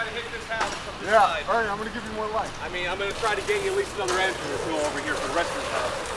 to hit this house from the Yeah, side. all right, I'm going to give you more light. I mean, I'm going to try to get you at least another entrance or two over here for the rest of the house.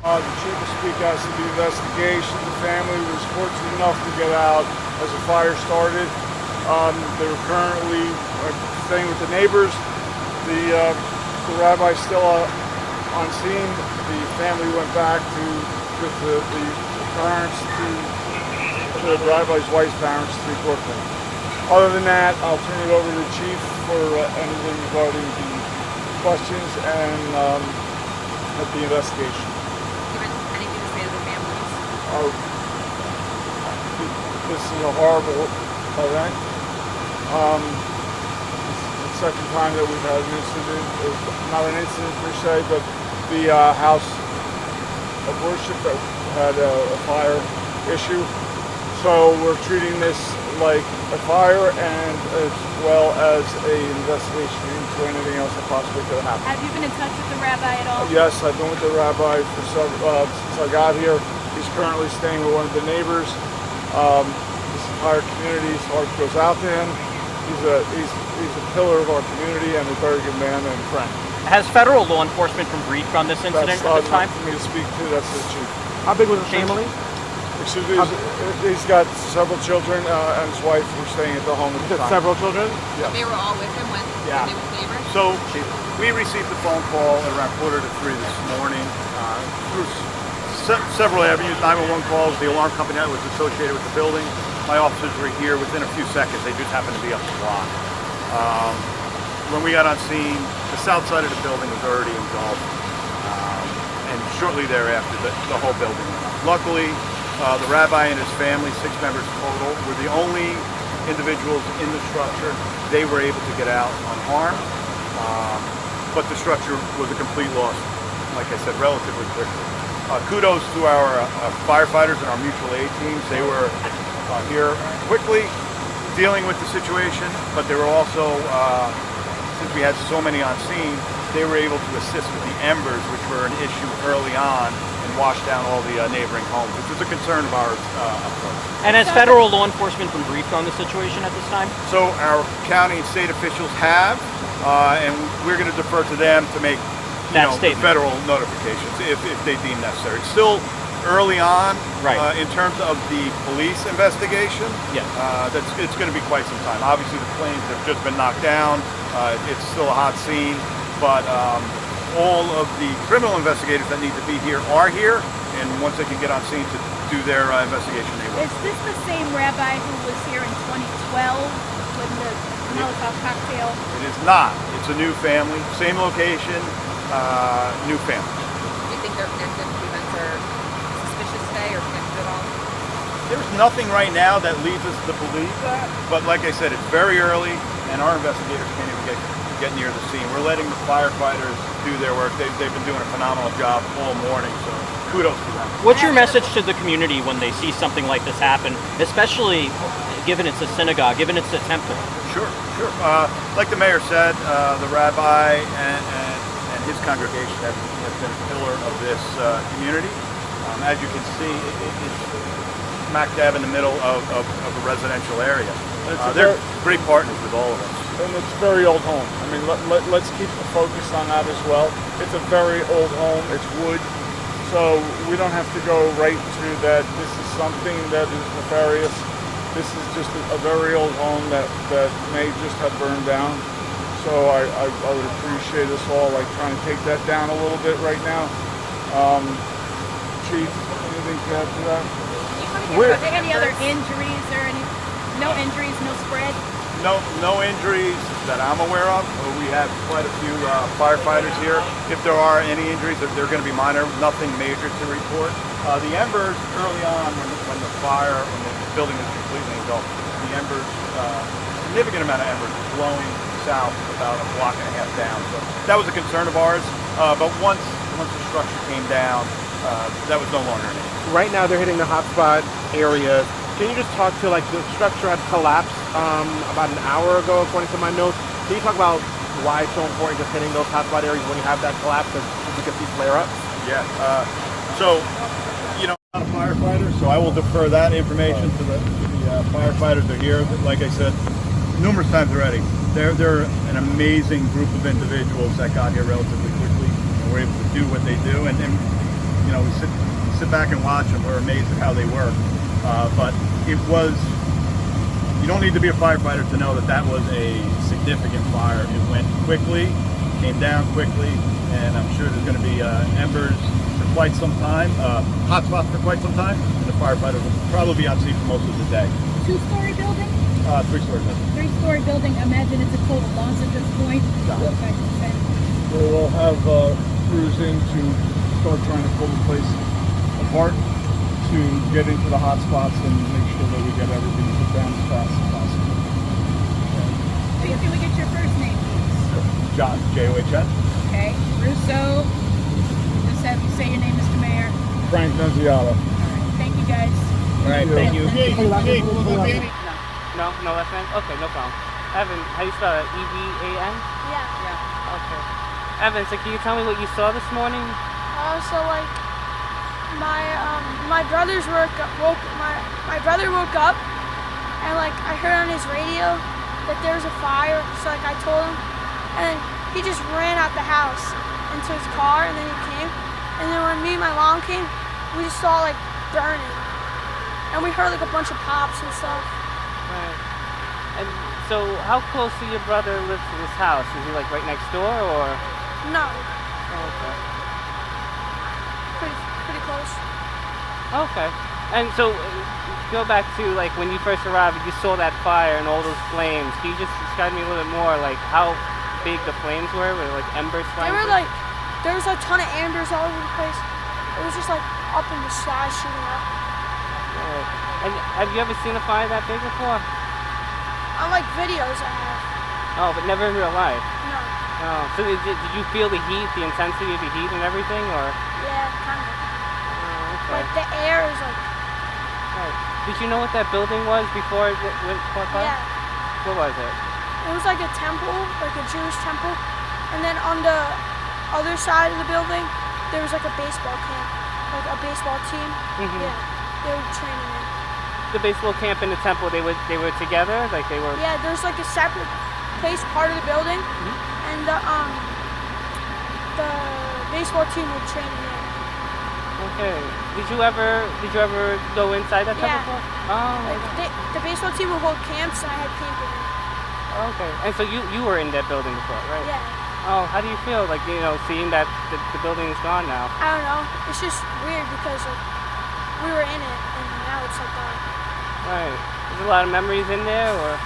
The chief will speak as to the investigation. The family was fortunate enough to get out as the fire started. They were currently staying with the neighbors. The rabbi's still on scene. The family went back with the parents to the rabbi's wife's parents to Brooklyn. Other than that, I'll turn it over to the chief for anything regarding the questions and the investigation. Anything to say to the families? This is a horrible event. It's the second time that we've had an incident. Not an incident per se, but the house of worship that had a fire issue. So we're treating this like a fire and as well as an investigation into anything else that possibly could have happened. Have you been in touch with the rabbi at all? Yes, I've been with the rabbi for since I got here. He's currently staying with one of the neighbors. This entire community's heart goes out to him. He's a pillar of our community and a very good man and friend. Has federal law enforcement been briefed on this incident at this time? That's not for me to speak to. That's the chief. How big was the family? Excuse me. He's got several children and his wife were staying at the home at the time. Several children? Yeah. They were all with him when they were neighbors? So we received a phone call at around 2:45 this morning through several avenues, 911 calls, the alarm company that was associated with the building. My officers were here within a few seconds. They just happened to be up the block. When we got on scene, the south side of the building was already engulfed. And shortly thereafter, the whole building went up. Luckily, the rabbi and his family, 6 members total, were the only individuals in the structure. They were able to get out unharmed, but the structure was a complete loss, like I said, relatively quickly. Kudos to our firefighters and our mutual aid teams. They were here quickly dealing with the situation, but they were also, since we had so many on scene, they were able to assist with the embers, which were an issue early on, and wash down all the neighboring homes, which was a concern of ours up close. And has federal law enforcement been briefed on the situation at this time? So our county and state officials have, and we're going to defer to them to make the federal notifications if they deem necessary. It's still early on, right. In terms of the police investigation. Yeah. It's going to be quite some time. Obviously, the planes have just been knocked down. It's still a hot scene, but all of the criminal investigators that need to be here are here, and once they can get on scene to do their investigation, they will. Is this the same rabbi who was here in 2012 when the Molotov cocktail? It is not. It's a new family, same location, new family. Do you think they're connected? The events are suspicious today or connected at all? There's nothing right now that leads us to believe that, but like I said, it's very early. and our investigators can't even get near the scene. We're letting the firefighters do their work. They've been doing a phenomenal job all morning, so kudos to them. What's your message to the community when they see something like this happen, especially given it's a synagogue, given it's a temple? Sure. Like the mayor said, the rabbi and his congregation has been a pillar of this community. As you can see, it's smack dab in the middle of a residential area. They're great partners with all of us. And it's a very old home. I mean, let's keep the focus on that as well. It's a very old home. It's wood. So we don't have to go right to that this is something that is nefarious. This is just a very old home that may just have burned down. So I would appreciate us all like trying to take that down a little bit right now. Chief, anything to add to that? Are there any other injuries or any? No injuries, no spread? No injuries that I'm aware of. We have quite a few firefighters here. If there are any injuries, they're going to be minor, nothing major to report. The embers early on when the building was completely engulfed, the embers, significant amount of embers were blowing south about a block and a half down. So that was a concern of ours. But once the structure came down, that was no longer an issue. Right now they're hitting the hotspot areas. Can you just talk to, like, the structure had collapsed about an hour ago, according to my notes. Can you talk about why it's so important just hitting those hotspot areas when you have that collapse, as you can see flare-ups? Yeah. So, I'm not a firefighter, so I will defer that information to the firefighters that are here. Like I said numerous times already, they're an amazing group of individuals that got here relatively quickly and were able to do what they do. And we sit back and watch them. We're amazed at how they work. But you don't need to be a firefighter to know that was a significant fire. It went quickly, came down quickly, and I'm sure there's going to be embers for quite some time, hot spots for quite some time, and the firefighters will probably be on scene for most of the day. 2-story building? 3-story building. 3-story building. Imagine it's a total loss at this point. Okay. We'll have crews in to start trying to pull the place apart, to get into the hot spots and make sure that we get everything put down as fast as possible. Can we get your first name, please? John, J-O-H-N. Okay. Russo. Just have you say your name, Mr. Mayor. Frank Nunziata. All right. Thank you, guys. All right, thank you. No last name? Okay, no problem. Evan, how do you spell it? E-V-A-N? Yeah. Okay. Evan, so can you tell me what you saw this morning? My brother woke up and I heard on his radio that there was a fire, so I told him, and then he just ran out the house into his car, and then he came, and then when me and my mom came, we just saw burning, and we heard a bunch of pops and stuff. Right. And so how close do your brother live to this house? Is he right next door or? No, Oh, okay. pretty close. Okay. And so, go back to when you first arrived, you saw that fire and all those flames. Can you just describe me a little bit more, how big the flames were? Were they embers flying? There was a ton of embers all over the place. It was just up in the sky shooting up. Right. And have you ever seen a fire that big before? On videos I have. Oh, but never in real life? No. Oh. So did you feel the heat, the intensity of the heat and everything, or? Yeah, kind of. Oh, okay. The air is Right. Did you know what that building was before it went caught fire? Yeah. What was it? It was a temple, a Jewish temple, and then on the other side of the building, there was a baseball camp, a baseball team. Mm-hmm. Yeah, they were training in. The baseball camp and the temple, they were together, they were. Yeah, there's a separate place, part of the building, and the baseball team were training in. Okay. Did you ever go inside that temple? Yeah. Before? Oh. The baseball team would hold camps, and I had camp in it. Okay. And so you were in that building before, right? Yeah. Oh, how do you feel? Seeing that the building is gone now. I don't know. It's just weird because we were in it, and now it's gone. Right. There's a lot of memories in there, or?